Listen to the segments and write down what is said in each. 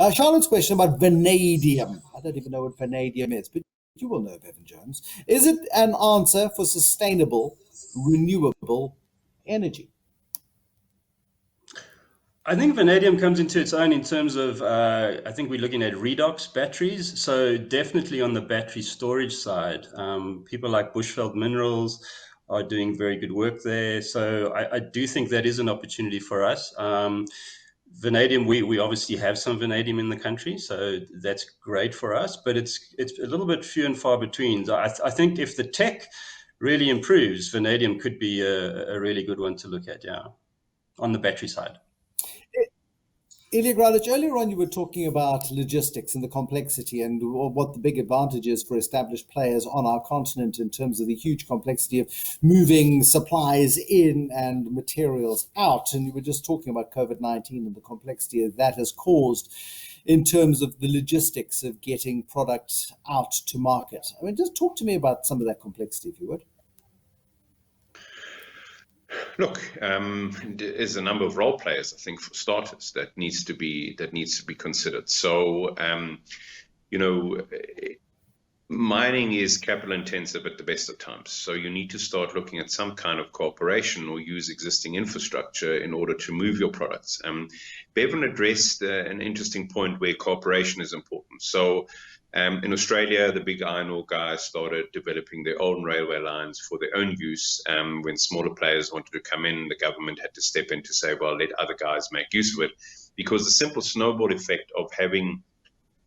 Charlotte's question about vanadium. I don't even know what vanadium is, but you will know, Bevan Jones. Is it an answer for sustainable, renewable energy? I think vanadium comes into its own in terms of, I think we're looking at redox batteries. So definitely on the battery storage side, people like Bushveld Minerals are doing very good work there. So I do think that is an opportunity for us. Vanadium, we obviously have some vanadium in the country, so that's great for us, but it's a little bit few and far between. So I think if the tech really improves, vanadium could be a really good one to look at, yeah, on the battery side. Ilja Graulich, earlier on you were talking about logistics and the complexity and what the big advantage is for established players on our continent in terms of the huge complexity of moving supplies in and materials out. And you were just talking about COVID-19 and the complexity that has caused in terms of the logistics of getting products out to market. I mean, just talk to me about some of that complexity, if you would. Look, there's a number of role players, I think, for starters, that needs to be considered. So, mining is capital intensive at the best of times. So you need to start looking at some kind of cooperation or use existing infrastructure in order to move your products. Bevan addressed an interesting point where cooperation is important. So in Australia, the big iron ore guys started developing their own railway lines for their own use. When smaller players wanted to come in, the government had to step in to say, well, let other guys make use of it, because the simple snowball effect of having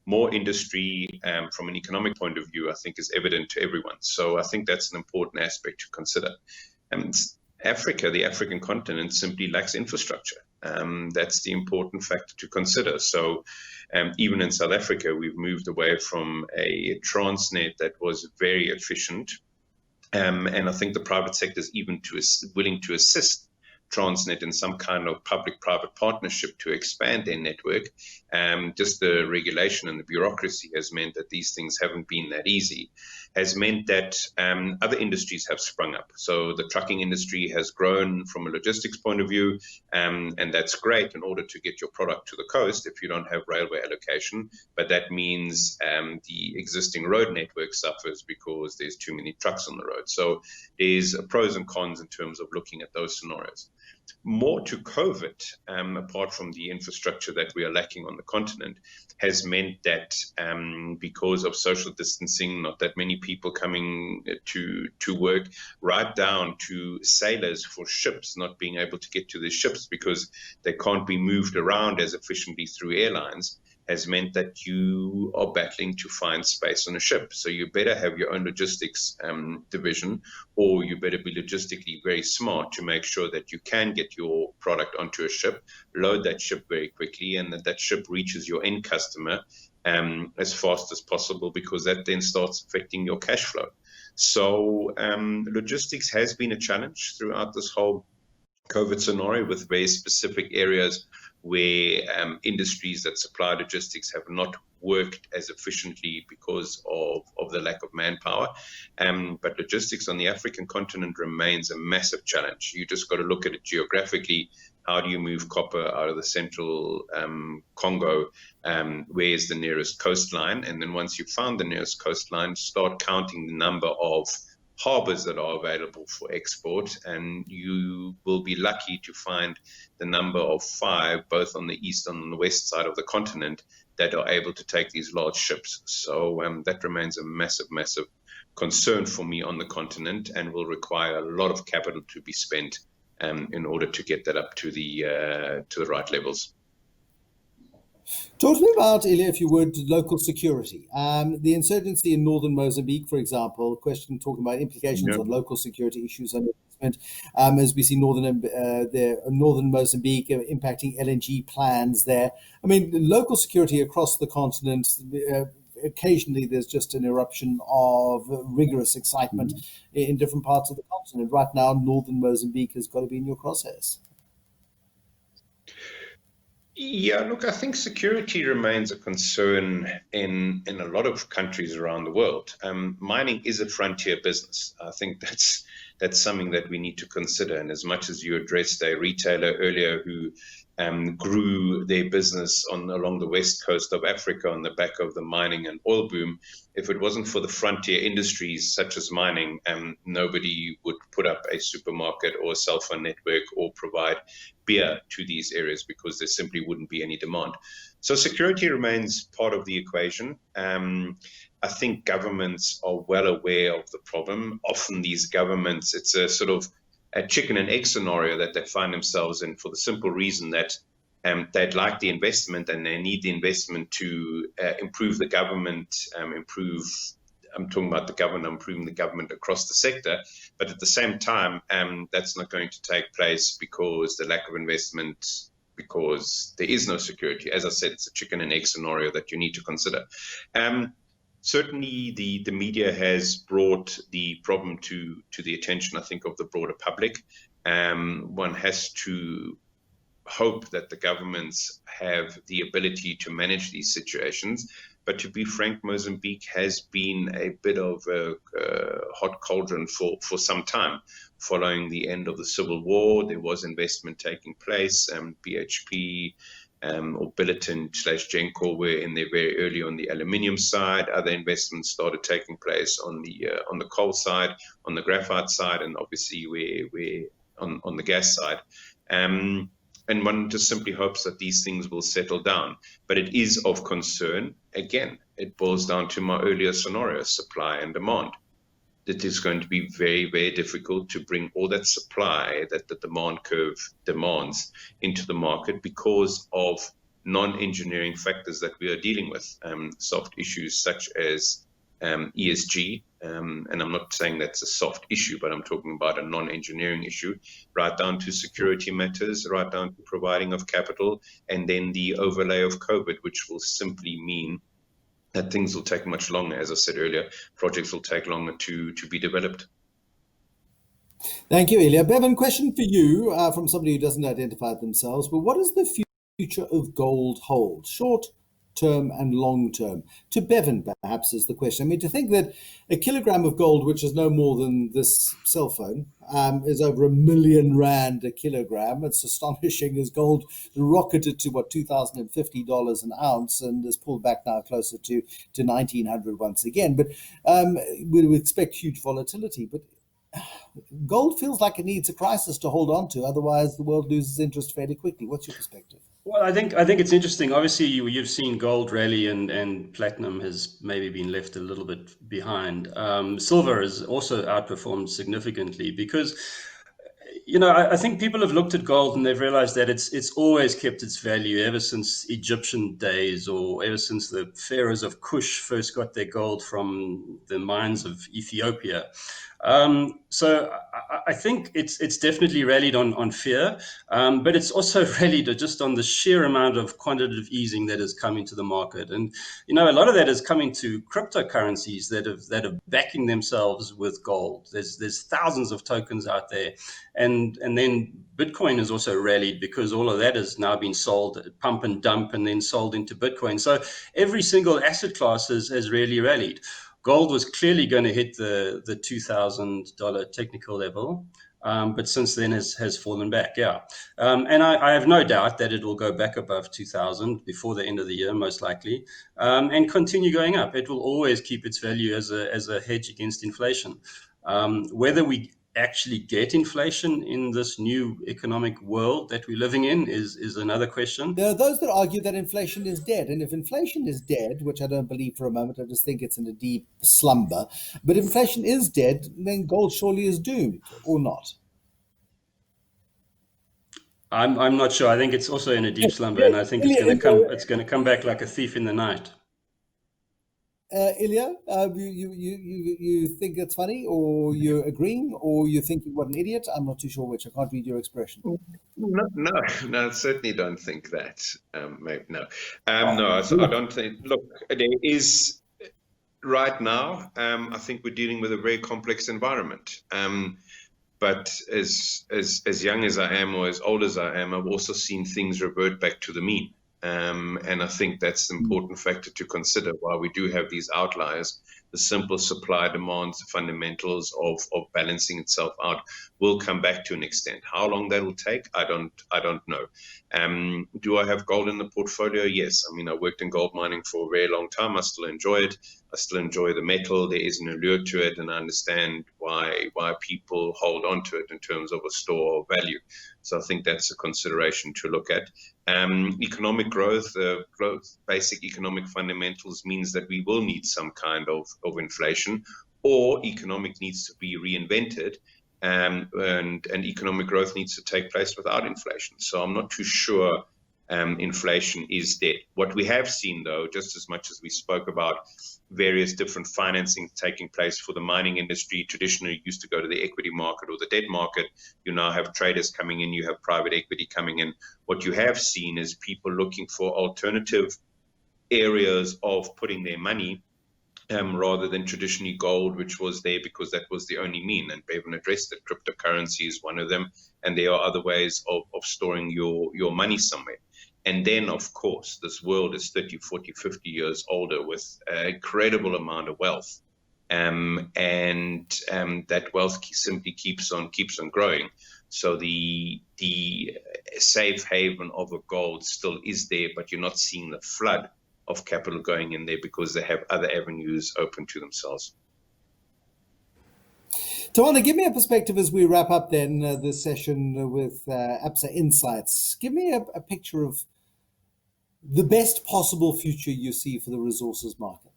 more industry from an economic point of view, I think, is evident to everyone. So I think that's an important aspect to consider. And Africa, the African continent, simply lacks infrastructure. That's the important factor to consider. So even in South Africa, we've moved away from a Transnet that was very efficient. And I think the private sector is even willing to assist Transnet in some kind of public-private partnership to expand their network. Just the regulation and the bureaucracy has meant that these things haven't been that easy, has meant that other industries have sprung up. So the trucking industry has grown from a logistics point of view, and that's great in order to get your product to the coast if you don't have railway allocation. But that means the existing road network suffers because there's too many trucks on the road. So there's pros and cons in terms of looking at those scenarios. More to COVID, apart from the infrastructure that we are lacking on the continent, has meant that because of social distancing, not that many people coming to work, right down to sailors for ships not being able to get to their ships because they can't be moved around as efficiently through airlines, has meant that you are battling to find space on a ship. So you better have your own logistics division, or you better be logistically very smart to make sure that you can get your product onto a ship, load that ship very quickly, and that ship reaches your end customer as fast as possible, because that then starts affecting your cash flow. So logistics has been a challenge throughout this whole COVID scenario, with very specific areas where industries that supply logistics have not worked as efficiently because of the lack of manpower. But logistics on the African continent remains a massive challenge. You just got to look at it geographically. How do you move copper out of the central Congo? Where's the nearest coastline? And then once you've found the nearest coastline, start counting the number of harbors that are available for export, and you will be lucky to find the number of 5, both on the east and on the west side of the continent, that are able to take these large ships. So that remains a massive, massive concern for me on the continent, and will require a lot of capital to be spent in order to get that up to the right levels. Talk to me about, Ilja, if you would, local security. The insurgency in northern Mozambique, for example, question talking about implications on local security issues and investment, as we see northern Mozambique impacting LNG plans there. I mean, local security across the continent, occasionally there's just an eruption of rigorous excitement in different parts of the continent. Right now, northern Mozambique has got to be in your crosshairs. Yeah, look, I think security remains a concern in a lot of countries around the world. Mining is a frontier business. I think that's something that we need to consider. And as much as you addressed a retailer earlier who grew their business along the west coast of Africa on the back of the mining and oil boom. If it wasn't for the frontier industries such as mining, nobody would put up a supermarket or a cell phone network or provide beer to these areas, because there simply wouldn't be any demand. So security remains part of the equation. I think governments are well aware of the problem. Often these governments, it's a sort of a chicken and egg scenario that they find themselves in, for the simple reason that they'd like the investment and they need the investment to improve the government, I'm talking about the government, improving the government across the sector. But at the same time, that's not going to take place because the lack of investment, because there is no security. As I said, it's a chicken and egg scenario that you need to consider. Certainly, the media has brought the problem to the attention, I think, of the broader public. One has to hope that the governments have the ability to manage these situations. But to be frank, Mozambique has been a bit of a hot cauldron for some time. Following the end of the civil war, there was investment taking place. BHP or Billiton/Gencor were in there very early on the aluminium side. Other investments started taking place on the coal side, on the graphite side, and obviously we're on the gas side. And one just simply hopes that these things will settle down. But it is of concern. Again, it boils down to my earlier scenario, supply and demand. It is going to be very, very difficult to bring all that supply that the demand curve demands into the market because of non-engineering factors that we are dealing with, soft issues such as ESG. And I'm not saying that's a soft issue, but I'm talking about a non-engineering issue, right down to security matters, right down to providing of capital, and then the overlay of COVID, which will simply mean that things will take much longer. As I said earlier, projects will take longer to be developed. Thank you, Ilja. Bevan, question for you from somebody who doesn't identify themselves, but what does the future of gold hold? Short term and long term? To Bevan, perhaps, is the question. I mean, to think that a kilogram of gold, which is no more than this cell phone, is over R1 million a kilogram. It's astonishing as gold rocketed to $2,050 an ounce and has pulled back now closer to 1,900 once again. But we would expect huge volatility. But gold feels like it needs a crisis to hold on to. Otherwise, the world loses interest fairly quickly. What's your perspective? Well, I think it's interesting. Obviously, you've seen gold rally, and platinum has maybe been left a little bit behind. Silver has also outperformed significantly because, I think people have looked at gold and they've realized that it's always kept its value ever since Egyptian days, or ever since the pharaohs of Kush first got their gold from the mines of Ethiopia. So I think it's definitely rallied on fear, but it's also rallied just on the sheer amount of quantitative easing that has come into the market. And, a lot of that is coming to cryptocurrencies that are backing themselves with gold. There's thousands of tokens out there. And then Bitcoin has also rallied because all of that has now been sold, pump and dump, and then sold into Bitcoin. So every single asset class has really rallied. Gold was clearly going to hit the $2,000 technical level, but since then has fallen back. Yeah, and I have no doubt that it will go back above 2,000 before the end of the year, most likely, and continue going up. It will always keep its value as a hedge against inflation. Whether we actually get inflation in this new economic world that we're living in is another question. There are those that argue that inflation is dead. And if inflation is dead, which I don't believe for a moment, I just think it's in a deep slumber. But if inflation is dead, then gold surely is doomed, or not? I'm not sure. I think it's also in a deep slumber, and I think it's going to come back like a thief in the night. Ilja, you think it's funny, or you're agreeing, or you're thinking what an idiot? I'm not too sure which. I can't read your expression. No, I certainly don't think that. Maybe, no. No, I don't think. Look, there is right now. I think we're dealing with a very complex environment. But as young as I am, or as old as I am, I've also seen things revert back to the mean. And I think that's an important factor to consider. While we do have these outliers, the simple supply demands, the fundamentals of balancing itself out will come back to an extent. How long that will take, I don't know. Do I have gold in the portfolio? Yes. I mean, I worked in gold mining for a very long time. I still enjoy it. I still enjoy the metal. There is an allure to it, and I understand why people hold on to it in terms of a store of value. So I think that's a consideration to look at. Economic growth, basic economic fundamentals means that we will need some kind of inflation, or economic needs to be reinvented, and economic growth needs to take place without inflation. So I'm not too sure inflation is dead. What we have seen, though, just as much as we spoke about various different financing taking place for the mining industry, traditionally used to go to the equity market or the debt market. You now have traders coming in, you have private equity coming in. What you have seen is people looking for alternative areas of putting their money, rather than traditionally gold, which was there because that was the only mean. And Bevan addressed that cryptocurrency is one of them, and there are other ways of storing your money somewhere. And then, of course, this world is 30, 40, 50 years older with an incredible amount of wealth. And that wealth simply keeps on growing. So the safe haven of a gold still is there, but you're not seeing the flood of capital going in there because they have other avenues open to themselves. Tawanda, give me a perspective as we wrap up then this session with Absa Insights. Give me a picture of the best possible future you see for the resources market.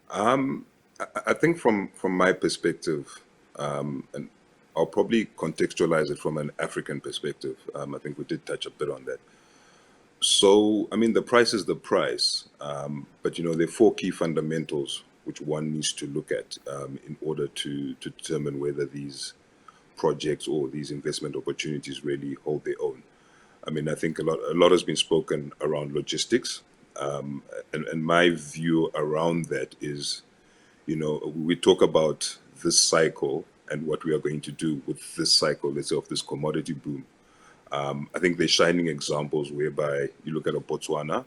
I think from my perspective, and I'll probably contextualize it from an African perspective. I think we did touch a bit on that. So, I mean, the price is the price, but there are four key fundamentals which one needs to look at in order to determine whether these projects or these investment opportunities really hold their own. I mean, I think a lot has been spoken around logistics, and my view around that is, we talk about this cycle and what we are going to do with this cycle, let's say, of this commodity boom. I think there's shining examples whereby you look at a Botswana,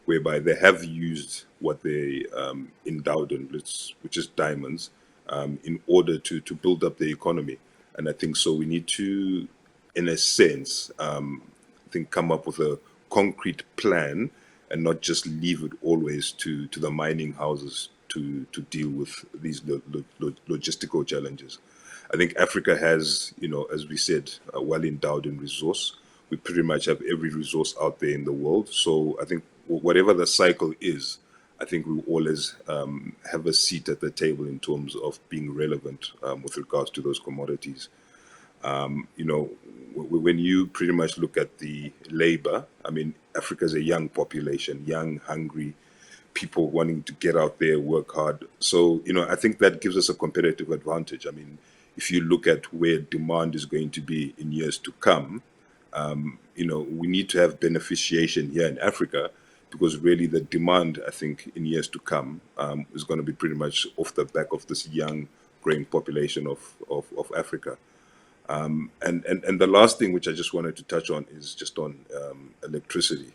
whereby they have used what they endowed in, which is diamonds, in order to build up the economy. And I think so we need to, in a sense, I think come up with a concrete plan and not just leave it always to the mining houses to deal with these logistical challenges. I think Africa has, as we said, well endowed in resource. We pretty much have every resource out there in the world. So I think whatever the cycle is, I think we always have a seat at the table in terms of being relevant with regards to those commodities. When you pretty much look at the labor, I mean, Africa is a young population, young, hungry, people wanting to get out there, work hard. So, I think that gives us a competitive advantage. I mean, if you look at where demand is going to be in years to come, we need to have beneficiation here in Africa, because really the demand, I think, in years to come is going to be pretty much off the back of this young, growing population of Africa. And the last thing which I just wanted to touch on is just on electricity.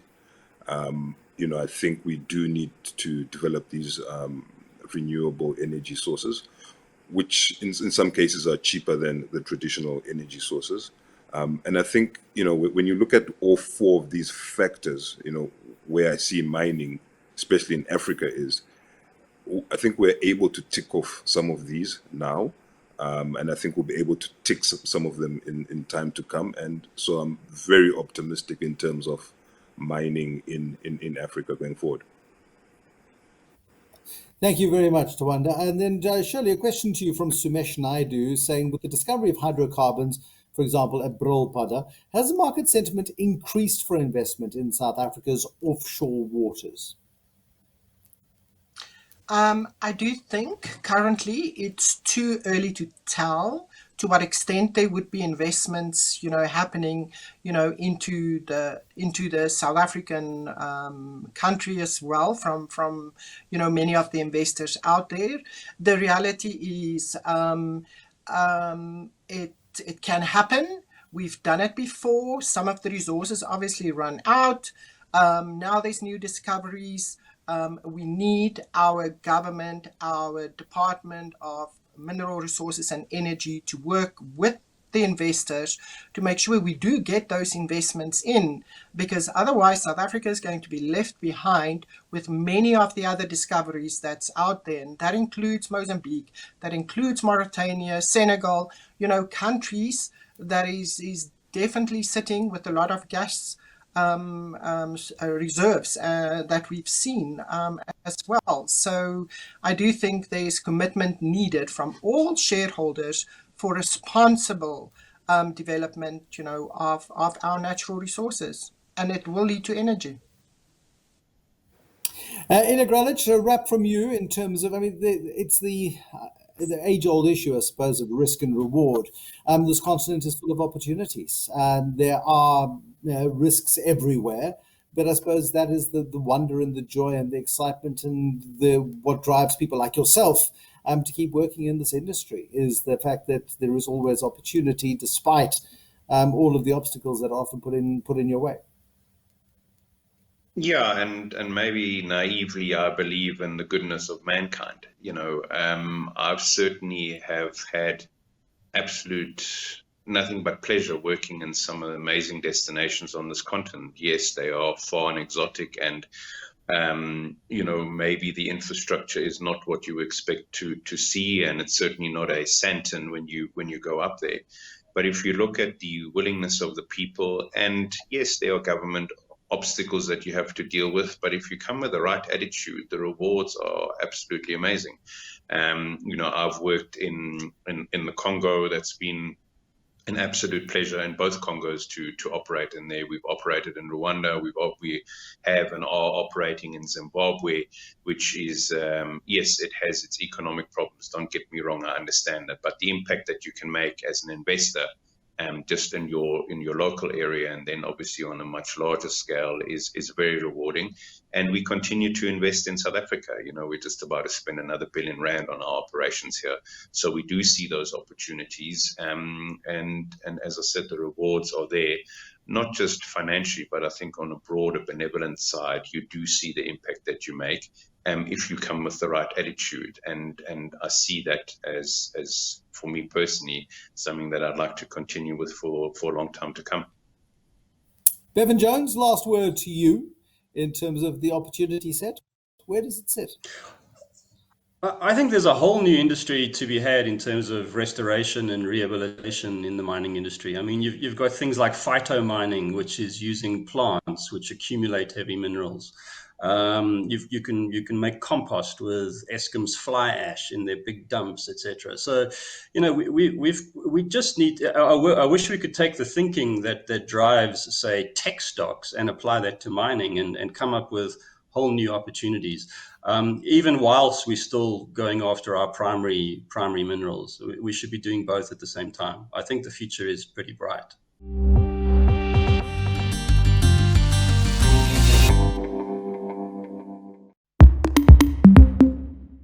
I think we do need to develop these renewable energy sources, which in some cases are cheaper than the traditional energy sources. And I think, when you look at all four of these factors, where I see mining, especially in Africa, is I think we're able to tick off some of these now. And I think we'll be able to tick some of them in time to come. And so I'm very optimistic in terms of mining in Africa going forward. Thank you very much, Tawanda. And then, Shirley, a question to you from Sumesh Naidu, saying, with the discovery of hydrocarbons, for example, at Brolpada, has the market sentiment increased for investment in South Africa's offshore waters? I do think currently it's too early to tell to what extent there would be investments, happening, into the South African country as well from many of the investors out there. The reality is it can happen. We've done it before. Some of the resources obviously run out. Now there's new discoveries. we need our government, our Department of Mineral Resources and Energy to work with the investors to make sure we do get those investments in, because otherwise South Africa is going to be left behind with many of the other discoveries that's out there. And that includes Mozambique, that includes Mauritania, Senegal, countries that is definitely sitting with a lot of gas reserves that we've seen as well. So I do think there's commitment needed from all shareholders for responsible development, of our natural resources, and it will lead to energy. Ilja, Graulich, a wrap from you in terms of, it's the age-old issue, I suppose, of risk and reward. This continent is full of opportunities, and there are risks everywhere. But I suppose that is the wonder and the joy and the excitement and what drives people like yourself to keep working in this industry, is the fact that there is always opportunity despite all of the obstacles that are often put in your way. Yeah, and maybe naively, I believe in the goodness of mankind. I've certainly have had absolute nothing but pleasure working in some of the amazing destinations on this continent. Yes, they are far and exotic, and maybe the infrastructure is not what you expect to see, and it's certainly not a Santon when you go up there. But if you look at the willingness of the people, and yes, there are government obstacles that you have to deal with, but if you come with the right attitude, the rewards are absolutely amazing. I've worked in the Congo. That's been an absolute pleasure in both Congos to operate in there. We've operated in Rwanda. We have and are operating in Zimbabwe, which is, yes, it has its economic problems. Don't get me wrong, I understand that. But the impact that you can make as an investor just in your local area, and then obviously on a much larger scale, is very rewarding. And we continue to invest in South Africa. We're just about to spend another R1 billion on our operations here, so we do see those opportunities. And as I said, the rewards are there, not just financially, but I think on a broader benevolent side, you do see the impact that you make if you come with the right attitude. And I see that as for me personally, something that I'd like to continue with for a long time to come. Bevan Jones, last word to you in terms of the opportunity set. Where does it sit? I think there's a whole new industry to be had in terms of restoration and rehabilitation in the mining industry. You've got things like phytomining, which is using plants which accumulate heavy minerals. You can make compost with Eskom's fly ash in their big dumps, etc. So, we just need. I wish we could take the thinking that drives, say, tech stocks and apply that to mining and come up with whole new opportunities. Even whilst we're still going after our primary minerals, we should be doing both at the same time. I think the future is pretty bright.